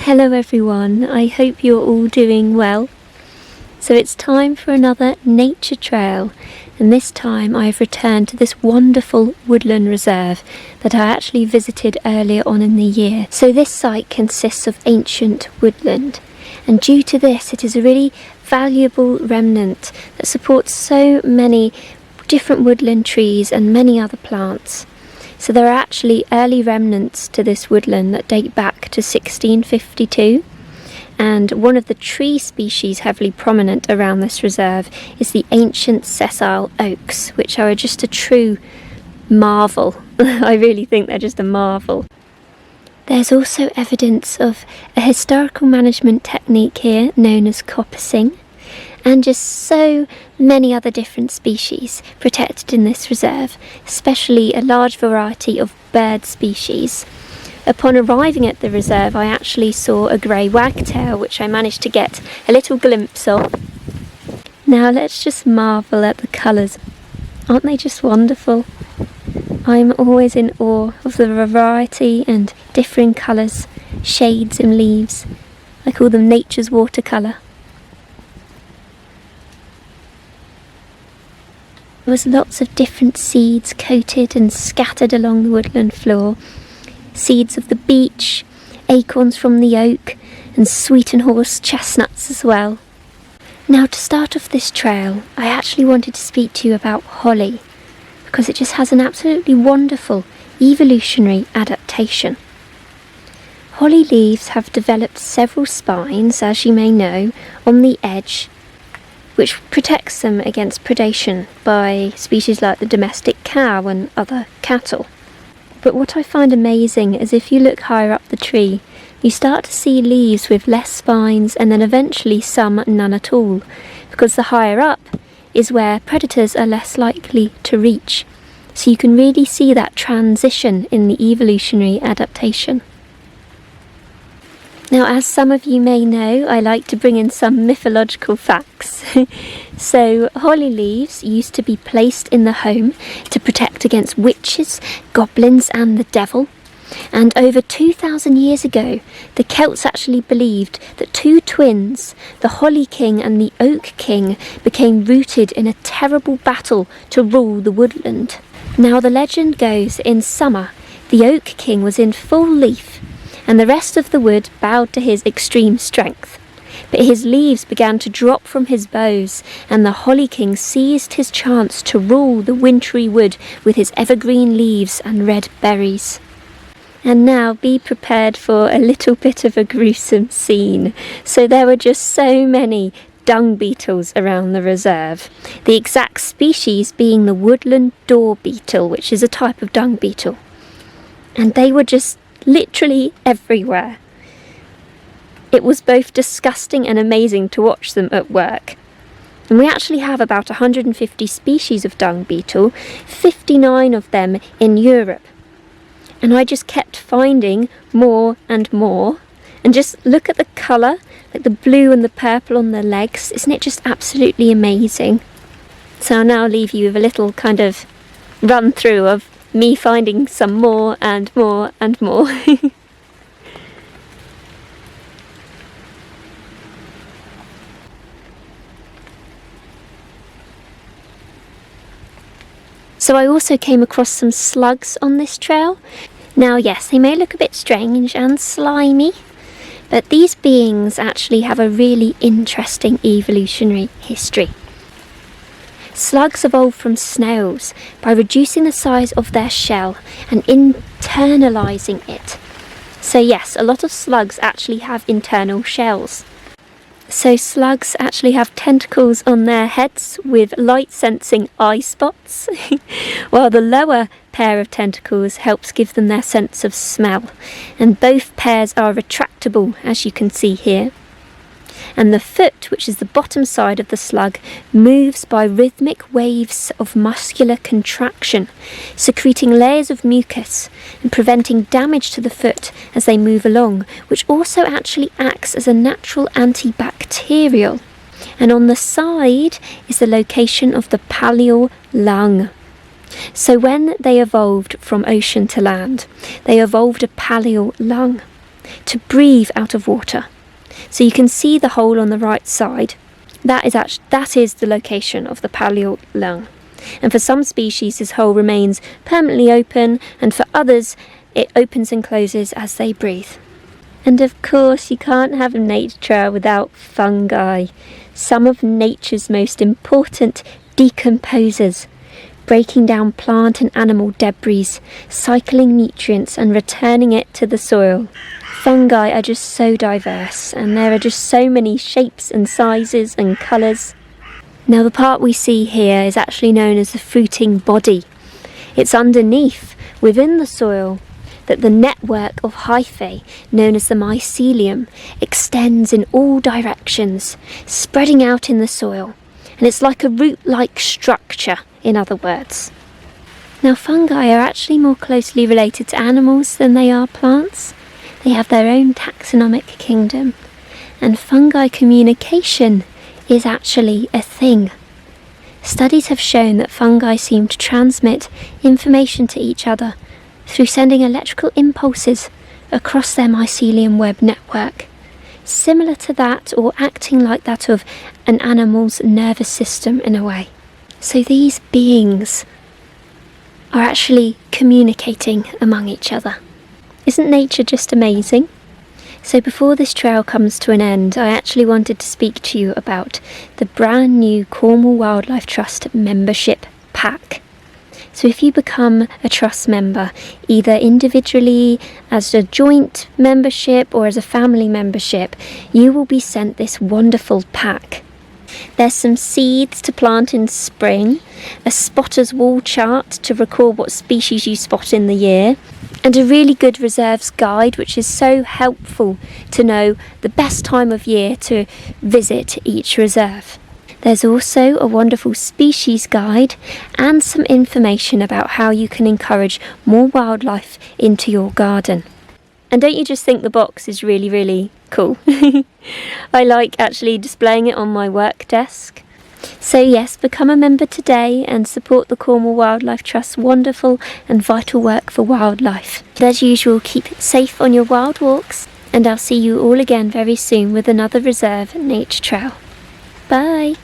Hello everyone, I hope you're all doing well. So it's time for another nature trail, and this time I've returned to this wonderful woodland reserve that I actually visited earlier on in the year. So this site consists of ancient woodland, and due to this it is a really valuable remnant that supports so many different woodland trees and many other plants. So there are actually early remnants to this woodland that date back to 1652, and one of the tree species heavily prominent around this reserve is the ancient sessile oaks, which are just a true marvel. I really think they're just a marvel. There's also evidence of a historical management technique here known as coppicing, and just so many other different species protected in this reserve, especially a large variety of bird species. Upon arriving at the reserve, I actually saw a grey wagtail, which I managed to get a little glimpse of. Now let's just marvel at the colours. Aren't they just wonderful? I'm always in awe of the variety and differing colours, shades and leaves. I call them nature's watercolour. There was lots of different seeds coated and scattered along the woodland floor. Seeds of the beech, acorns from the oak, and sweet and horse chestnuts as well. Now to start off this trail, I actually wanted to speak to you about holly, because it just has an absolutely wonderful evolutionary adaptation. Holly leaves have developed several spines, as you may know, on the edge, which protects them against predation by species like the domestic cow and other cattle. But what I find amazing is if you look higher up the tree, you start to see leaves with less spines and then eventually some none at all, because the higher up is where predators are less likely to reach. So you can really see that transition in the evolutionary adaptation. Now, as some of you may know, I like to bring in some mythological facts. So, holly leaves used to be placed in the home to protect against witches, goblins and the devil. And over 2,000 years ago, the Celts actually believed that two twins, the Holly King and the Oak King, became rooted in a terrible battle to rule the woodland. Now, the legend goes in summer, the Oak King was in full leaf, and the rest of the wood bowed to his extreme strength. But his leaves began to drop from his boughs, and the Holly King seized his chance to rule the wintry wood with his evergreen leaves and red berries. And now be prepared for a little bit of a gruesome scene. So there were just so many dung beetles around the reserve, the exact species being the woodland door beetle, which is a type of dung beetle. And they were just literally everywhere. It was both disgusting and amazing to watch them at work. And we actually have about 150 species of dung beetle, 59 of them in Europe. And I just kept finding more and more. And just look at the colour, like the blue and the purple on their legs. Isn't it just absolutely amazing? So I'll now leave you with a little kind of run through of me finding some more and more and more. So I also came across some slugs on this trail. Now yes, they may look a bit strange and slimy, but these beings actually have a really interesting evolutionary history. Slugs evolved from snails by reducing the size of their shell and internalising it. So yes, a lot of slugs actually have internal shells. So slugs actually have tentacles on their heads with light-sensing eye spots, while the lower pair of tentacles helps give them their sense of smell. And both pairs are retractable, as you can see here. And the foot, which is the bottom side of the slug, moves by rhythmic waves of muscular contraction, secreting layers of mucus and preventing damage to the foot as they move along, which also actually acts as a natural antibacterial. And on the side is the location of the pallial lung. So when they evolved from ocean to land, they evolved a pallial lung. to breathe out of water. So you can see the hole on the right side. That is the location of the pallial lung. And for some species this hole remains permanently open, and for others it opens and closes as they breathe. And of course you can't have a nature trail without fungi, some of nature's most important decomposers, breaking down plant and animal debris, cycling nutrients and returning it to the soil. Fungi are just so diverse, and there are just so many shapes and sizes and colours. Now the part we see here is actually known as the fruiting body. It's underneath, within the soil, that the network of hyphae, known as the mycelium, extends in all directions, spreading out in the soil. And it's like a root-like structure, in other words. Now fungi are actually more closely related to animals than they are plants. They have their own taxonomic kingdom, and fungi communication is actually a thing. Studies have shown that fungi seem to transmit information to each other through sending electrical impulses across their mycelium web network, similar to that, or acting like that, of an animal's nervous system in a way. So these beings are actually communicating among each other. Isn't nature just amazing? So before this trail comes to an end, I actually wanted to speak to you about the brand new Cornwall Wildlife Trust membership pack. So if you become a trust member, either individually, as a joint membership, or as a family membership, you will be sent this wonderful pack. There's some seeds to plant in spring, a spotter's wall chart to record what species you spot in the year, and a really good reserves guide, which is so helpful to know the best time of year to visit each reserve. There's also a wonderful species guide and some information about how you can encourage more wildlife into your garden. And don't you just think the box is really, really cool? I like actually displaying it on my work desk. So yes, become a member today and support the Cornwall Wildlife Trust's wonderful and vital work for wildlife. And as usual, keep it safe on your wild walks, and I'll see you all again very soon with another reserve nature trail. Bye!